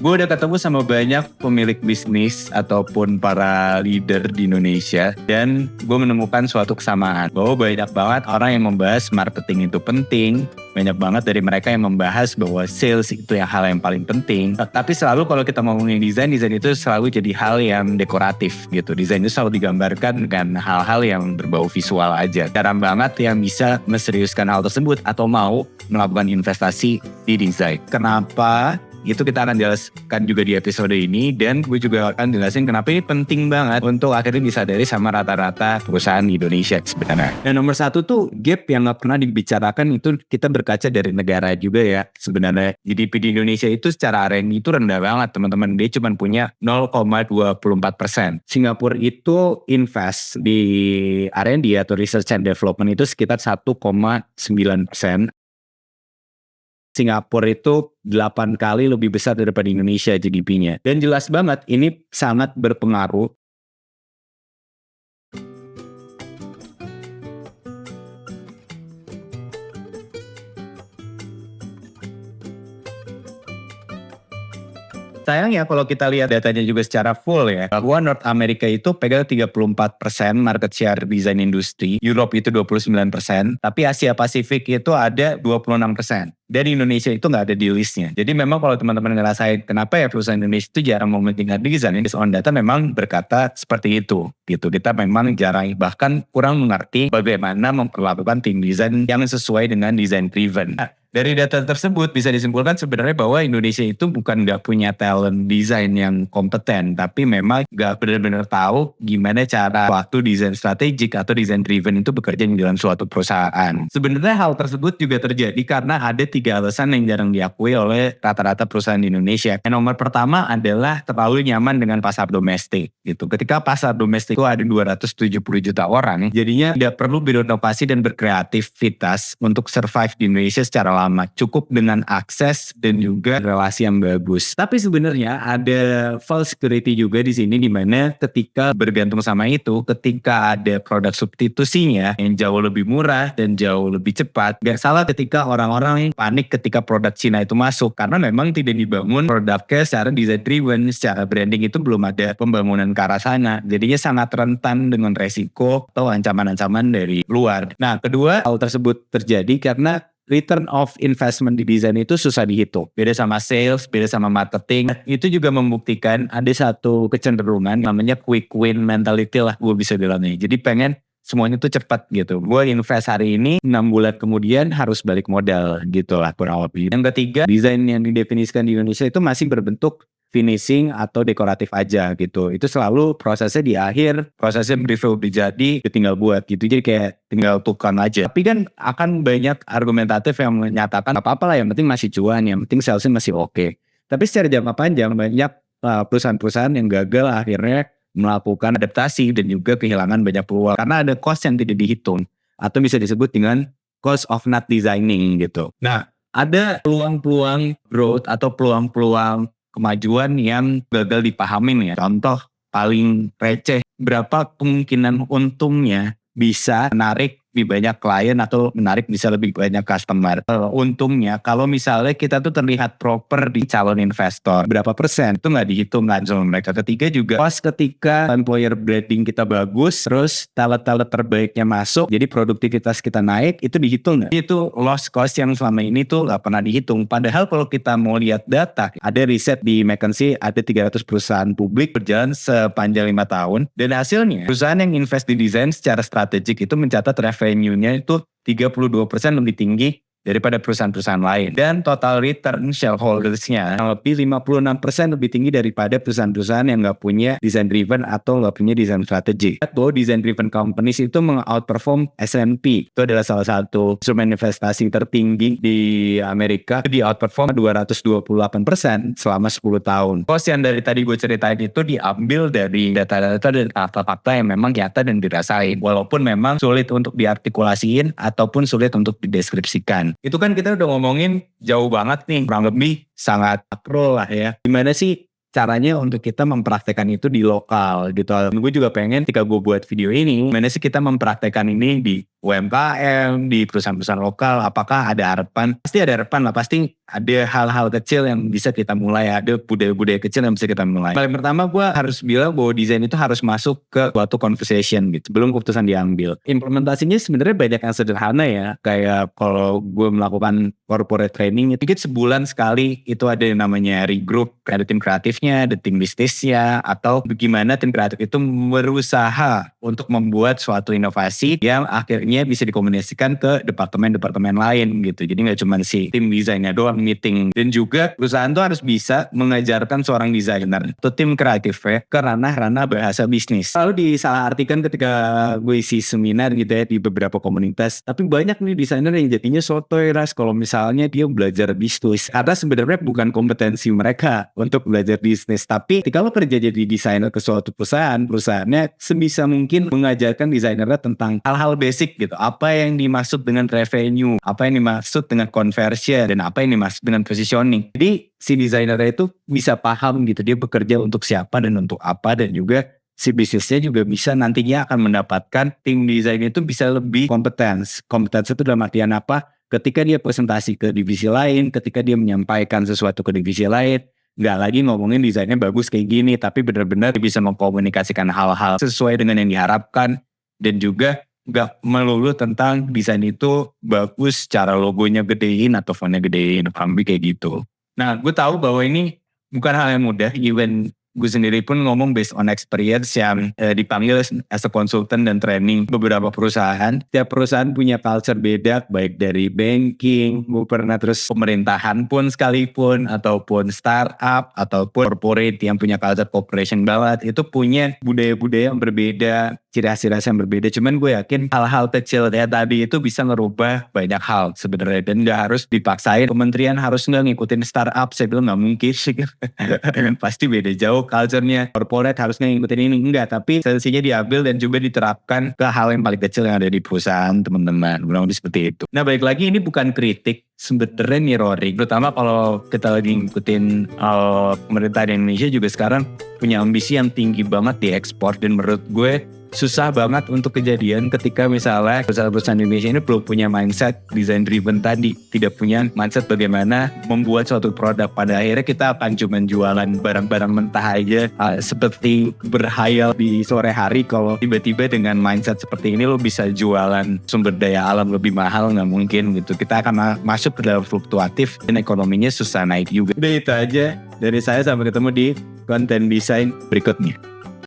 Gue udah ketemu sama banyak pemilik bisnis ataupun para leader di Indonesia, dan gue menemukan suatu kesamaan bahwa banyak banget orang yang membahas marketing itu penting. Banyak banget dari mereka yang membahas bahwa sales itu hal yang paling penting. Tapi selalu kalau kita ngomongin desain itu selalu jadi hal yang dekoratif gitu. Desain itu selalu digambarkan dengan hal-hal yang berbau visual aja. Jarang banget yang bisa menseriuskan hal tersebut atau mau melakukan investasi di desain. Kenapa? Itu kita akan jelaskan juga di episode ini, dan gue juga akan jelasin kenapa ini penting banget untuk akhirnya disadari sama rata-rata perusahaan di Indonesia sebenarnya. Dan nomor satu tuh gap yang gak pernah dibicarakan itu kita berkaca dari negara juga ya sebenarnya. GDP di Indonesia itu secara R&D itu rendah banget teman-teman. Dia cuma punya 0,24%. Singapura itu invest di R&D atau Research and Development itu sekitar 1,9%. Singapura itu 8 kali lebih besar daripada Indonesia GDP-nya. Dan jelas banget ini sangat berpengaruh. Sayangnya kalau kita lihat datanya juga secara full ya, bahwa North America itu pegang 34% market share desain industri, Europe itu 29%, tapi Asia Pasifik itu ada 26%. Dan Indonesia itu nggak ada di listnya. Jadi memang kalau teman-teman ngerasain kenapa ya perusahaan Indonesia itu jarang mementingkan desain, based on data memang berkata seperti itu. Gitu. Kita memang jarang, bahkan kurang mengerti bagaimana memperlakukan tim desain yang sesuai dengan design driven. Dari data tersebut bisa disimpulkan sebenarnya bahwa Indonesia itu bukan nggak punya talent desain yang kompeten, tapi memang nggak benar-benar tahu gimana cara waktu desain strategik atau desain driven itu bekerja di dalam suatu perusahaan. Sebenarnya hal tersebut juga terjadi karena ada 3 alasan yang jarang diakui oleh rata-rata perusahaan di Indonesia. Yang nomor pertama adalah terlalu nyaman dengan pasar domestik. Gitu. Ketika pasar domestik itu ada 270 juta orang, jadinya tidak perlu berinovasi dan berkreativitas untuk survive di Indonesia secara lama. Cukup dengan akses dan juga relasi yang bagus. Tapi sebenarnya ada false security juga di sini, di mana ketika bergantung sama itu, ketika ada produk substitusinya yang jauh lebih murah dan jauh lebih cepat, gak salah ketika orang-orang panik ketika produk Cina itu masuk, karena memang tidak dibangun produknya secara design driven, secara branding itu belum ada pembangunan ke arah sana. Jadinya sangat rentan dengan resiko atau ancaman-ancaman dari luar. Nah, kedua, hal tersebut terjadi karena return of investment di desain itu susah dihitung. Beda sama sales, beda sama marketing. Itu juga membuktikan ada satu kecenderungan namanya quick win mentality lah, gue bisa bilangnya. Jadi pengen semuanya tuh cepat gitu. Gue invest hari ini, 6 bulan kemudian harus balik modal gitu lah kurang lebih. Yang ketiga, desain yang didefinisikan di Indonesia itu masih berbentuk finishing atau dekoratif aja gitu. Itu selalu prosesnya di akhir, prosesnya review udah jadi, tinggal buat gitu. Jadi kayak tinggal tukar aja. Tapi kan akan banyak argumentatif yang menyatakan apa-apa lah, yang penting masih cuan, yang penting salesnya masih oke. Tapi secara jangka panjang banyak perusahaan-perusahaan yang gagal akhirnya melakukan adaptasi dan juga kehilangan banyak peluang. Karena ada cost yang tidak dihitung. Atau bisa disebut dengan cost of not designing gitu. Nah, ada peluang-peluang growth atau peluang-peluang kemajuan yang gagal dipahamin ya. Contoh paling receh, berapa kemungkinan untungnya bisa menarik lebih banyak klien atau menarik bisa lebih banyak customer. Untungnya kalau misalnya kita tuh terlihat proper di calon investor, berapa persen itu nggak dihitung kan sama mereka. Ketiga juga pas ketika employer branding kita bagus, terus talent-talent terbaiknya masuk, jadi produktivitas kita naik, itu dihitung nggak? Itu loss cost yang selama ini tuh nggak pernah dihitung. Padahal kalau kita mau lihat data, ada riset di McKinsey, ada 300 perusahaan publik berjalan sepanjang 5 tahun, dan hasilnya perusahaan yang invest di desain secara strategik itu mencatat revenue-nya itu 32% lebih tinggi daripada perusahaan-perusahaan lain. Dan total return shareholders-nya lebih 56% lebih tinggi daripada perusahaan-perusahaan yang nggak punya design driven atau nggak punya design strategi. Bahwa design driven companies itu meng-outperform S&P. Itu adalah salah satu instrumen investasi tertinggi di Amerika. Di outperform 228% selama 10 tahun. Cost yang dari tadi gue ceritain itu diambil dari data-data dan fakta-fakta yang memang nyata dan dirasain. Walaupun memang sulit untuk diartikulasiin ataupun sulit untuk dideskripsikan. Itu kan kita udah ngomongin jauh banget nih, kurang lebih sangat makro lah ya. Gimana sih caranya untuk kita mempraktekkan itu di lokal gitu. Gue juga pengen ketika gue buat video ini, gimana sih kita mempraktekkan ini di UMKM, di perusahaan-perusahaan lokal, apakah ada harapan? Pasti ada harapan lah, pasti ada hal-hal kecil yang bisa kita mulai, ada budaya-budaya kecil yang bisa kita mulai. Paling pertama gue harus bilang bahwa desain itu harus masuk ke suatu conversation gitu, sebelum keputusan diambil. Implementasinya sebenarnya banyak yang sederhana ya, kayak kalau gue melakukan corporate training, mungkin sebulan sekali itu ada yang namanya regroup, ada tim kreatifnya, ada tim bisnisnya, atau bagaimana tim kreatif itu berusaha untuk membuat suatu inovasi yang akhirnya bisa dikomunikasikan ke departemen-departemen lain gitu. Jadi nggak cuma si tim desainnya doang meeting. Dan juga perusahaan tuh harus bisa mengajarkan seorang desainer atau tim kreatifnya ke ranah-ranah bahasa bisnis. Lalu disalahartikan ketika gue isi seminar gitu ya di beberapa komunitas. Tapi banyak nih desainer yang jadinya sotoy ras kalau misalnya dia belajar bisnis. Karena sebenarnya bukan kompetensi mereka untuk belajar bisnis. Tapi ketika lo kerja jadi desainer ke suatu perusahaan, perusahaannya sebisa mungkin mengajarkan desainernya tentang hal-hal basic gitu. Apa yang dimaksud dengan revenue, apa yang dimaksud dengan conversion, dan apa yang dimaksud dengan positioning. Jadi si desainernya itu bisa paham gitu, dia bekerja untuk siapa dan untuk apa, dan juga si bisnisnya juga bisa nantinya akan mendapatkan tim desain itu bisa lebih kompetens. Kompetens itu dalam artian apa? Ketika dia presentasi ke divisi lain, ketika dia menyampaikan sesuatu ke divisi lain, nggak lagi ngomongin desainnya bagus kayak gini, tapi benar-benar bisa mengkomunikasikan hal-hal sesuai dengan yang diharapkan, dan juga nggak melulu tentang desain itu bagus, cara logonya gedein atau fontnya gedein, kayak gitu. Nah, gue tahu bahwa ini bukan hal yang mudah, even gue sendiri pun ngomong based on experience yang dipanggil as a consultant dan training beberapa perusahaan. Setiap perusahaan punya culture beda, baik dari banking, gue pernah terus pemerintahan pun sekalipun, ataupun startup, ataupun corporate yang punya culture corporation banget, itu punya budaya-budaya yang berbeda, ciri khas yang berbeda. Cuman gue yakin hal-hal kecil ya tadi itu bisa ngerubah banyak hal sebenarnya, dan gak harus dipaksain kementerian harus nggak ngikutin startup. Saya bilang gak mungkin sih. Pasti beda jauh culture-nya. Corporate harus ngikutin ini, enggak, tapi solusinya diambil dan juga diterapkan ke hal yang paling kecil yang ada di perusahaan, teman-teman. Kurang lebih seperti itu. Nah, balik lagi, ini bukan kritik, sebenarnya mirroring. Terutama kalau kita lagi ngikutin pemerintah di Indonesia juga sekarang punya ambisi yang tinggi banget di ekspor, dan menurut gue susah banget untuk kejadian ketika misalnya perusahaan-perusahaan Indonesia ini belum punya mindset design driven tadi, tidak punya mindset bagaimana membuat suatu produk. Pada akhirnya kita akan cuma jualan barang-barang mentah aja, seperti berhayal di sore hari. Kalau tiba-tiba dengan mindset seperti ini lo bisa jualan sumber daya alam lebih mahal, nggak mungkin gitu. Kita akan masuk ke dalam fluktuatif dan ekonominya susah naik juga. Udah itu aja dari saya, sampai ketemu di konten desain berikutnya.